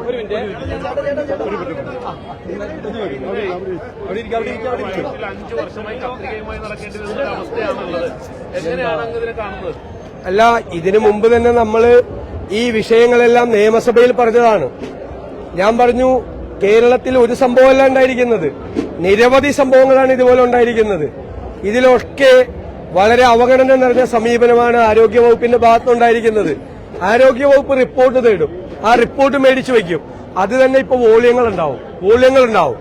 ഒരു മിനിറ്റ്. 5 വർഷമായി കത്രികയുമായി നടക്കേണ്ടി വരുന്ന അവസ്ഥയാണുള്ളത്. എങ്ങനെയാണ് അങ്ങ് ഇതിനെ കാണുന്നത്? അല്ല, ഇതിനു മുമ്പ് തന്നെ നമ്മള് ഈ വിഷയങ്ങളെല്ലാം നിയമസഭയിൽ പറഞ്ഞതാണ്. ഞാൻ പറഞ്ഞു, കേരളത്തിൽ ഒരു സംഭവമല്ല ഉണ്ടായിരിക്കുന്നത്, നിരവധി സംഭവങ്ങളാണ് ഇതുപോലെ ഉണ്ടായിരിക്കുന്നത്. ഇതിലൊക്കെ വളരെ അവഗണന നിറഞ്ഞ സമീപനമാണ് ആരോഗ്യവകുപ്പിന്റെ ഭാഗത്തുനിന്നുണ്ടായിരിക്കുന്നത്. ആരോഗ്യവകുപ്പ് റിപ്പോർട്ട് തേടും, ആ റിപ്പോർട്ട് മേടിച്ചു വയ്ക്കും. അത് തന്നെ ഇപ്പൊ വോള്യങ്ങളുണ്ടാവും.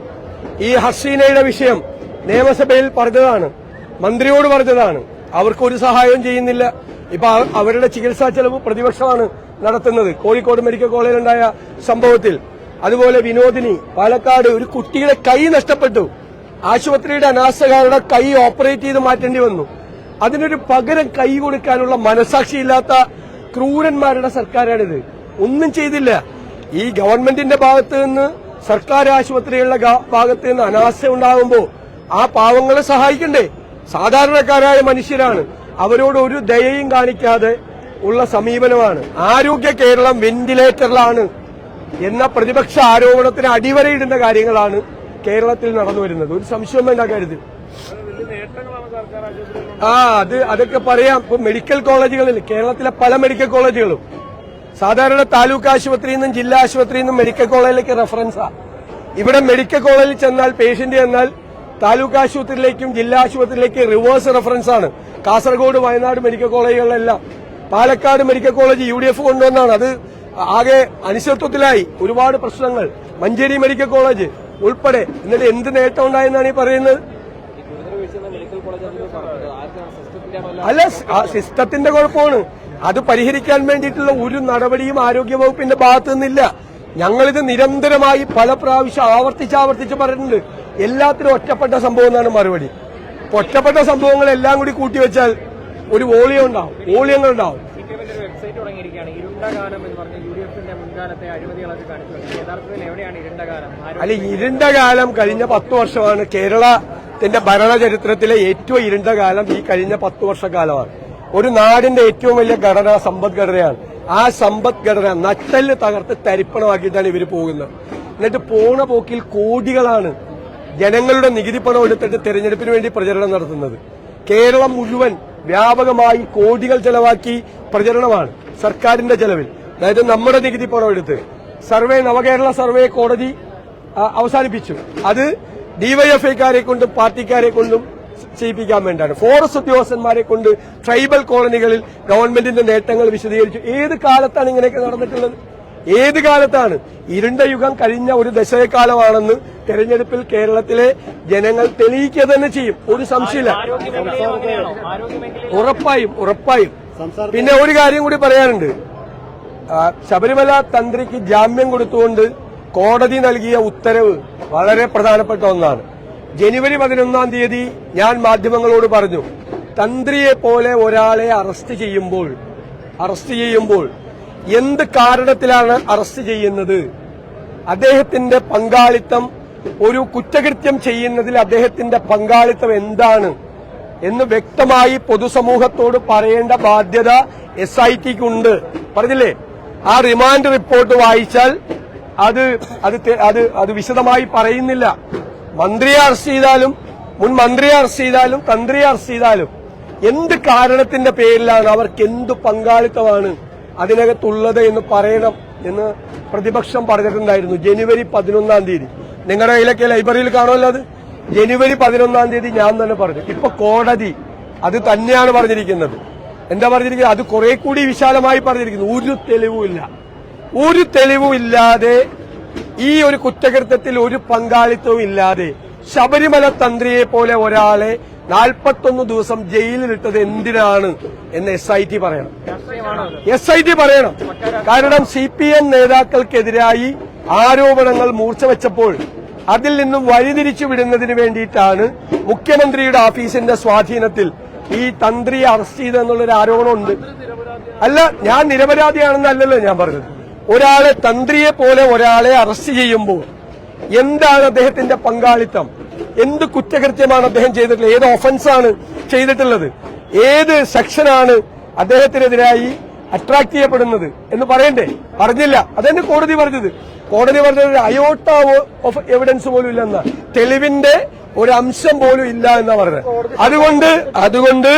ഈ ഹസീനയുടെ വിഷയം നിയമസഭയിൽ പറഞ്ഞതാണ്, മന്ത്രിയോട് പറഞ്ഞതാണ്. അവർക്കൊരു സഹായവും ചെയ്യുന്നില്ല. ഇപ്പൊ അവരുടെ ചികിത്സാ ചെലവ് പ്രതിപക്ഷമാണ് നടത്തുന്നത്. കോഴിക്കോട് മെഡിക്കൽ കോളേജിലുണ്ടായ സംഭവത്തിൽ, അതുപോലെ വിനോദിനി പാലക്കാട് ഒരു കുട്ടിയുടെ കൈ നഷ്ടപ്പെട്ടു. ആശുപത്രിയുടെ അനാസ്ഥകാരുടെ കൈ ഓപ്പറേറ്റ് ചെയ്ത് മാറ്റേണ്ടി വന്നു. അതിനൊരു പകരം കൈ കൊടുക്കാനുള്ള മനസാക്ഷിയില്ലാത്ത ക്രൂരന്മാരുടെ സർക്കാരാണിത്. ഒന്നും ചെയ്തില്ല. ഈ ഗവൺമെന്റിന്റെ ഭാഗത്ത് നിന്ന്, സർക്കാർ ആശുപത്രികളുടെ ഭാഗത്ത് നിന്ന് അനാസ്ഥ ഉണ്ടാകുമ്പോൾ ആ പാവങ്ങളെ സഹായിക്കണ്ടേ? സാധാരണക്കാരായ മനുഷ്യരാണ്. അവരോട് ഒരു ദയയും കാണിക്കാതെ ഉള്ള സമീപനമാണ്. ആരോഗ്യ കേരളം വെന്റിലേറ്ററിലാണ് എന്ന പ്രതിപക്ഷ ആരോപണത്തിന് അടിവരയിടുന്ന കാര്യങ്ങളാണ് കേരളത്തിൽ നടന്നു വരുന്നത്. ഒരു സംശയം വേണ്ട കാര്യത്തിൽ. അതൊക്കെ പറയാം. ഇപ്പൊ മെഡിക്കൽ കോളേജുകളിൽ, കേരളത്തിലെ പല മെഡിക്കൽ കോളേജുകളും സാധാരണ താലൂക്ക് ആശുപത്രിയിൽ നിന്നും ജില്ലാ ആശുപത്രിയിൽ നിന്നും മെഡിക്കൽ കോളേജിലേക്ക് റെഫറൻസാ. ഇവിടെ മെഡിക്കൽ കോളേജിൽ ചെന്നാൽ, പേഷ്യന്റ് ചെന്നാൽ താലൂക്ക് ആശുപത്രിയിലേക്കും ജില്ലാ ആശുപത്രിയിലേക്ക് റിവേഴ്സ് റെഫറൻസ് ആണ്. കാസർഗോഡ്, വയനാട് മെഡിക്കൽ കോളേജുകളിലെല്ലാം. പാലക്കാട് മെഡിക്കൽ കോളേജ് UDF കൊണ്ടുവന്നാണ്. അത് ആകെ അനിശ്ചിതത്വത്തിലായി, ഒരുപാട് പ്രശ്നങ്ങൾ. മഞ്ചേരി മെഡിക്കൽ കോളേജ് ഉൾപ്പെടെ. എന്നിട്ട് എന്ത് നേട്ടം ഉണ്ടായെന്നാണ് ഈ പറയുന്നത്? അല്ല, സിസ്റ്റത്തിന്റെ കുഴപ്പമാണ്. അത് പരിഹരിക്കാൻ വേണ്ടിയിട്ടുള്ള ഒരു നടപടിയും ആരോഗ്യവകുപ്പിന്റെ ഭാഗത്തു നിന്നില്ല. ഞങ്ങളിത് നിരന്തരമായി പല പ്രാവശ്യം ആവർത്തിച്ച് പറഞ്ഞിട്ടുണ്ട്. എല്ലാത്തിനും ഒറ്റപ്പെട്ട സംഭവം എന്നാണ് മറുപടി. ഒറ്റപ്പെട്ട സംഭവങ്ങളെല്ലാം കൂടി കൂട്ടിവെച്ചാൽ ഒരു വോളിയങ്ങളുണ്ടാവും. വെബ്സൈറ്റ് തുടങ്ങിയിരിക്കുകയാണ്, ഇരുണ്ടകാലം എന്ന് പറഞ്ഞ UDFന്റെ മുൻകാലത്തെ അഴിമതികളൊക്കെ കാണിച്ചു. യഥാർത്ഥത്തിൽ എവിടെയാണ് ഇരുണ്ടകാലം? അല്ല, ഇരുണ്ടകാലം കഴിഞ്ഞ 10 വർഷമാണ്. കേരളത്തിന്റെ ഭരണചരിത്രത്തിലെ ഏറ്റവും ഇരുണ്ടകാലം ഈ കഴിഞ്ഞ 10 വർഷക്കാലമാണ്. ഒരു നാടിന്റെ ഏറ്റവും വലിയ ഘടന സമ്പദ്ഘടനയാണ്. ആ സമ്പദ്ഘടന നട്ടെല്ല് തകർത്ത് തരിപ്പണമാക്കിയിട്ടാണ് ഇവർ പോകുന്നത്. എന്നിട്ട് പോണ പോക്കിൽ കോടികളാണ് ജനങ്ങളുടെ നികുതി പണം എടുത്തിട്ട് തെരഞ്ഞെടുപ്പിന് വേണ്ടി പ്രചരണം നടത്തുന്നത്. കേരളം മുഴുവൻ വ്യാപകമായി കോടികൾ ചെലവാക്കി പ്രചരണമാണ് സർക്കാരിന്റെ ചെലവിൽ. അതായത് നമ്മുടെ നികുതി പണം എടുത്ത് സർവേ, നവകേരള സർവേ കോടതി അവസാനിപ്പിച്ചു. അത് ഡിവൈഎഫ്ഐക്കാരെ കൊണ്ടും പാർട്ടിക്കാരെ കൊണ്ടും ചെയ്യിപ്പിക്കാൻ വേണ്ടിയാണ്. ഫോറസ്റ്റ് ഉദ്യോഗസ്ഥന്മാരെ കൊണ്ട് ട്രൈബൽ കോളനികളിൽ ഗവൺമെന്റിന്റെ നേട്ടങ്ങൾ വിശദീകരിച്ചു. ഏത് കാലത്താണ് ഇങ്ങനെയൊക്കെ നടന്നിട്ടുള്ളത്? ഏത് കാലത്താണ്? ഇരുണ്ട യുഗം കഴിഞ്ഞ ഒരു ദശകക്കാലമാണെന്ന് തെരഞ്ഞെടുപ്പിൽ കേരളത്തിലെ ജനങ്ങൾ തെളിയിക്കുക തന്നെ ചെയ്യും. ഒരു സംശയമില്ല. ഉറപ്പായും. പിന്നെ ഒരു കാര്യം കൂടി പറയാനുണ്ട്. ശബരിമല തന്ത്രിക്ക് ജാമ്യം കൊടുത്തുകൊണ്ട് കോടതി നൽകിയ ഉത്തരവ് വളരെ പ്രധാനപ്പെട്ട ഒന്നാണ്. ജനുവരി 11-ാം തീയതി ഞാൻ മാധ്യമങ്ങളോട് പറഞ്ഞു, തന്ത്രിയെ പോലെ ഒരാളെ അറസ്റ്റ് ചെയ്യുമ്പോൾ എന്ത് കാരണത്തിലാണ് അറസ്റ്റ് ചെയ്യുന്നത്? അദ്ദേഹത്തിന്റെ പങ്കാളിത്തം, ഒരു കുറ്റകൃത്യം ചെയ്യുന്നതിൽ അദ്ദേഹത്തിന്റെ പങ്കാളിത്തം എന്താണ് എന്ന് വ്യക്തമായി പൊതുസമൂഹത്തോട് പറയേണ്ട ബാധ്യത SITക്കുണ്ട്. പറഞ്ഞില്ലേ? ആ റിമാൻഡ് റിപ്പോർട്ട് വായിച്ചാൽ അത് വിശദമായി പറയുന്നില്ല. മന്ത്രിയെ അറസ്റ്റ് ചെയ്താലും, മുൻ മന്ത്രിയെ അറസ്റ്റ് ചെയ്താലും, തന്ത്രിയെ അറസ്റ്റ് ചെയ്താലും എന്ത് കാരണത്തിന്റെ പേരിലാണ്, അവർക്ക് എന്ത് പങ്കാളിത്തമാണ് അതിനകത്തുള്ളത് എന്ന് പറയണം എന്ന് പ്രതിപക്ഷം പറഞ്ഞിട്ടുണ്ടായിരുന്നു. ജനുവരി 11-ാം തീയതി നിങ്ങളുടെ കയ്യിലൊക്കെ ലൈബ്രറിയിൽ കാണുമല്ലോ. അത് ജനുവരി 11-ാം തീയതി ഞാൻ തന്നെ പറഞ്ഞു. ഇപ്പൊ കോടതി അത് തന്നെയാണ് പറഞ്ഞിരിക്കുന്നത്. എന്താ പറഞ്ഞിരിക്കുന്നത്? അത് കുറെ കൂടി വിശാലമായി പറഞ്ഞിരിക്കുന്നു. ഒരു തെളിവുമില്ലാതെ ഈ ഒരു കുറ്റകൃത്യത്തിൽ ഒരു പങ്കാളിത്തവും ഇല്ലാതെ ശബരിമല തന്ത്രിയെ പോലെ ഒരാളെ 41 ദിവസം ജയിലിലിട്ടത് എന്തിനാണ് എന്ന് SIT പറയണം. കാരണം CPM നേതാക്കൾക്കെതിരായി ആരോപണങ്ങൾ മൂർച്ചവെച്ചപ്പോൾ അതിൽ നിന്നും വഴിതിരിച്ചു വിടുന്നതിന് വേണ്ടിയിട്ടാണ് മുഖ്യമന്ത്രിയുടെ ഓഫീസിന്റെ സ്വാധീനത്തിൽ ഈ തന്ത്രിയെ അറസ്റ്റ് ചെയ്തെന്നുള്ളൊരു ആരോപണമുണ്ട്. അല്ല, ഞാൻ നിരപരാധിയാണെന്നല്ലല്ലോ ഞാൻ പറഞ്ഞത്. ഒരാളെ തന്ത്രിയെ പോലെ ഒരാളെ അറസ്റ്റ് ചെയ്യുമ്പോൾ എന്താണ് അദ്ദേഹത്തിന്റെ പങ്കാളിത്തം, എന്ത് കുറ്റകൃത്യമാണ് അദ്ദേഹം ചെയ്തിട്ടുള്ളത്, ഏത് ഒഫൻസാണ് ചെയ്തിട്ടുള്ളത്, ഏത് സെക്ഷനാണ് അദ്ദേഹത്തിനെതിരായി അട്രാക്ട് ചെയ്യപ്പെടുന്നത് എന്ന് പറയണ്ടേ? പറഞ്ഞില്ല. അതെന്നെ കോടതി പറഞ്ഞത്. കോടതി പറഞ്ഞത് അയോട്ട ഓഫ് എവിഡൻസ് പോലും ഇല്ലെന്ന, തെളിവിന്റെ ഒരു അംശം പോലും ഇല്ല എന്നാ പറഞ്ഞത്. അതുകൊണ്ട്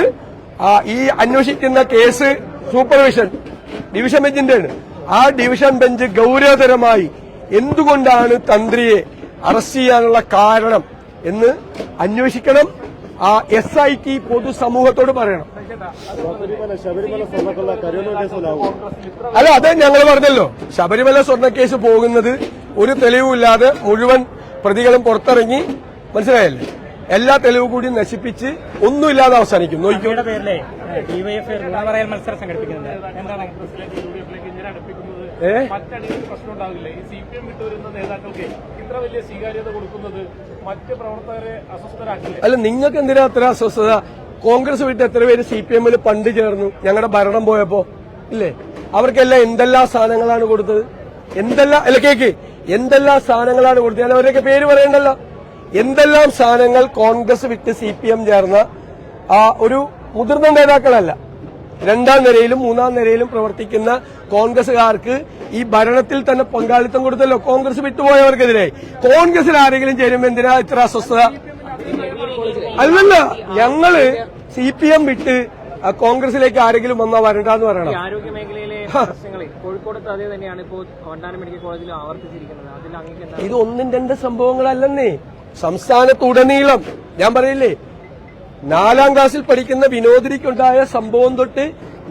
ഈ അന്വേഷിക്കുന്ന കേസ് സൂപ്പർവിഷൻ ഡിവിഷൻ ബെഞ്ചിന്റെയാണ്. ആ ഡിവിഷൻ ബെഞ്ച് ഗൌരവതരമായി എന്തുകൊണ്ടാണ് തന്ത്രിയെ അറസ്റ്റ് ചെയ്യാനുള്ള കാരണം എന്ന് അന്വേഷിക്കണം. ആ SIT പൊതുസമൂഹത്തോട് പറയണം. അല്ല, അത് ഞങ്ങൾ പറഞ്ഞല്ലോ, ശബരിമല സ്വർണ്ണക്കേസ് പോകുന്നത് ഒരു തെളിവുമില്ലാതെ മുഴുവൻ പ്രതികളും പുറത്തിറങ്ങി, മനസ്സിലായല്ലേ, എല്ലാ തെളിവും കൂടി നശിപ്പിച്ച് ഒന്നുമില്ലാതെ അവസാനിക്കും. നോക്കിക്കോ. പ്രശ്നം ഉണ്ടാവില്ല. ഈ CPM വിട്ടുവരുന്ന നേതാക്കൾക്ക് ഇത്ര വലിയ സ്വീകാര്യത കൊടുക്കുന്നത് മറ്റ് പ്രവർത്തകരെ അസ്വസ്ഥരാക്കില്ല. അല്ല, നിങ്ങൾക്ക് എന്തിനാ അത്ര അസ്വസ്ഥത? കോൺഗ്രസ് വിട്ട് എത്ര പേര് CPM പണ്ട് ചേർന്നു ഞങ്ങളുടെ ഭരണം പോയപ്പോ? ഇല്ലേ? അവർക്കെല്ലാം എന്തെല്ലാം സാധനങ്ങളാണ് കൊടുത്തത്? എന്തെല്ലാം സാധനങ്ങളാണ് കൊടുത്തത്? ഞാൻ അവരൊക്കെ പേര് പറയണ്ടല്ലോ. എന്തെല്ലാം സാധനങ്ങൾ കോൺഗ്രസ് വിട്ട് CPM ചേർന്ന ആ ഒരു മുതിർന്ന നേതാക്കളല്ല, രണ്ടാം നിരയിലും മൂന്നാം നിരയിലും പ്രവർത്തിക്കുന്ന കോൺഗ്രസുകാർക്ക് ഈ ഭരണത്തിൽ തന്നെ പങ്കാളിത്തം കൊടുത്തല്ലോ. കോൺഗ്രസ് വിട്ടുപോയവർക്കെതിരെ കോൺഗ്രസിൽ ആരെങ്കിലും ചേരുമ്പോൾ എന്തിനാ ഇത്ര അസ്വസ്ഥത? അല്ലല്ല, ഞങ്ങള് CPM വിട്ട് കോൺഗ്രസിലേക്ക് ആരെങ്കിലും വന്നാ വരണ്ടെന്ന് പറയണം. ആരോഗ്യ മേഖലയിലെ പ്രശ്നങ്ങളിൽ കോഴിക്കോടത്ത് അതേ തന്നെയാണ് ഇപ്പോൾ വണ്ടാനം മെഡിക്കൽ കോളേജിൽ ആവർത്തിച്ചിരിക്കുന്നത്. അതിൽ അങ്ങനെ ഇത് ഒന്നും രണ്ട് സംഭവങ്ങളല്ലെന്നേ. സംസ്ഥാനത്തുടനീളം ഞാൻ പറയില്ലേ, 4ാം ക്ലാസ്സിൽ പഠിക്കുന്ന വിനോദിനിക്കുണ്ടായ സംഭവം തൊട്ട്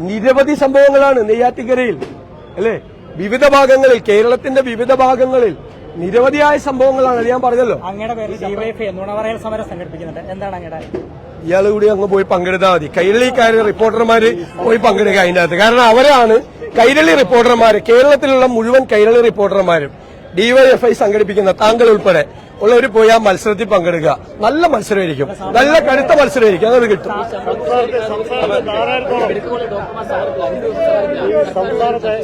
നിരവധി സംഭവങ്ങളാണ് നെയ്യാറ്റിക്കരയിൽ, അല്ലെ, വിവിധ ഭാഗങ്ങളിൽ, കേരളത്തിന്റെ വിവിധ ഭാഗങ്ങളിൽ നിരവധിയായ സംഭവങ്ങളാണ്. ഞാൻ പറഞ്ഞല്ലോ. സമരം സംഘടിപ്പിക്കുന്നുണ്ട്. എന്താണ് അങ്ങയുടെ? ഇയാൾ കൂടി അങ്ങ് പോയി പങ്കെടുത്താൽ മതി. കൈരളിക്കാര് റിപ്പോർട്ടർമാര് പോയി പങ്കെടുക്കുക അതിന്റെ അകത്ത്. കാരണം അവരാണ് കൈരളി റിപ്പോർട്ടർമാര്. കേരളത്തിലുള്ള മുഴുവൻ കൈരളി റിപ്പോർട്ടർമാരും DYFI സംഘടിപ്പിക്കുന്ന താങ്കൾ ഉൾപ്പെടെ ഉള്ളവർ പോയി ആ മത്സരത്തിൽ പങ്കെടുക്കുക. നല്ല മത്സരമായിരിക്കും, നല്ല കടുത്ത മത്സരമായിരിക്കും, അത് കിട്ടും.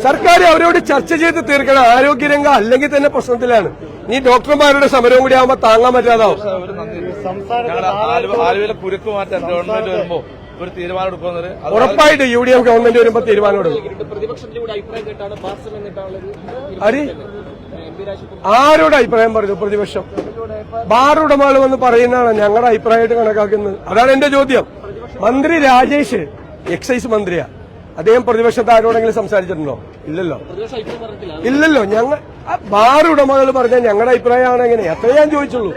സർക്കാർ അവരോട് ചർച്ച ചെയ്ത് തീർക്കണം. ആരോഗ്യരംഗം അല്ലെങ്കിൽ തന്നെ പ്രശ്നത്തിലാണ്. ഈ ഡോക്ടർമാരുടെ സമരവും കൂടി ആവുമ്പോൾ താങ്ങാൻ പറ്റാതാവും. ആലുവയിലെ കുരുക്ക് മാറ്റാൻ ഗവൺമെന്റ് വരുമ്പോ ഒരു തീരുമാനം എടുക്കുന്നത് ഉറപ്പായിട്ട് UDF ഗവൺമെന്റ് വരുമ്പോൾ തീരുമാനം എടുക്കും. പ്രതിപക്ഷത്തിലൂടെ അഭിപ്രായം കേട്ടാണ് പാർസൽ എന്നിട്ടാണ് ആരോട് അഭിപ്രായം പറഞ്ഞു? പ്രതിപക്ഷം ബാർ ഉടമകൾ വന്ന് പറയുന്നതാണ് ഞങ്ങളുടെ അഭിപ്രായമായിട്ട് കണക്കാക്കുന്നത്. അതാണ് എന്റെ ചോദ്യം. മന്ത്രി രാജേഷ് എക്സൈസ് മന്ത്രിയാ, അദ്ദേഹം പ്രതിപക്ഷത്ത് ആരോടെങ്കിലും സംസാരിച്ചിട്ടുണ്ടോ? ഇല്ലല്ലോ. ഞങ്ങൾ ബാർ ഉടമകൾ പറഞ്ഞാൽ ഞങ്ങളുടെ അഭിപ്രായമാണ് എങ്ങനെ? അത്രേ ഞാൻ ചോദിച്ചുള്ളൂ.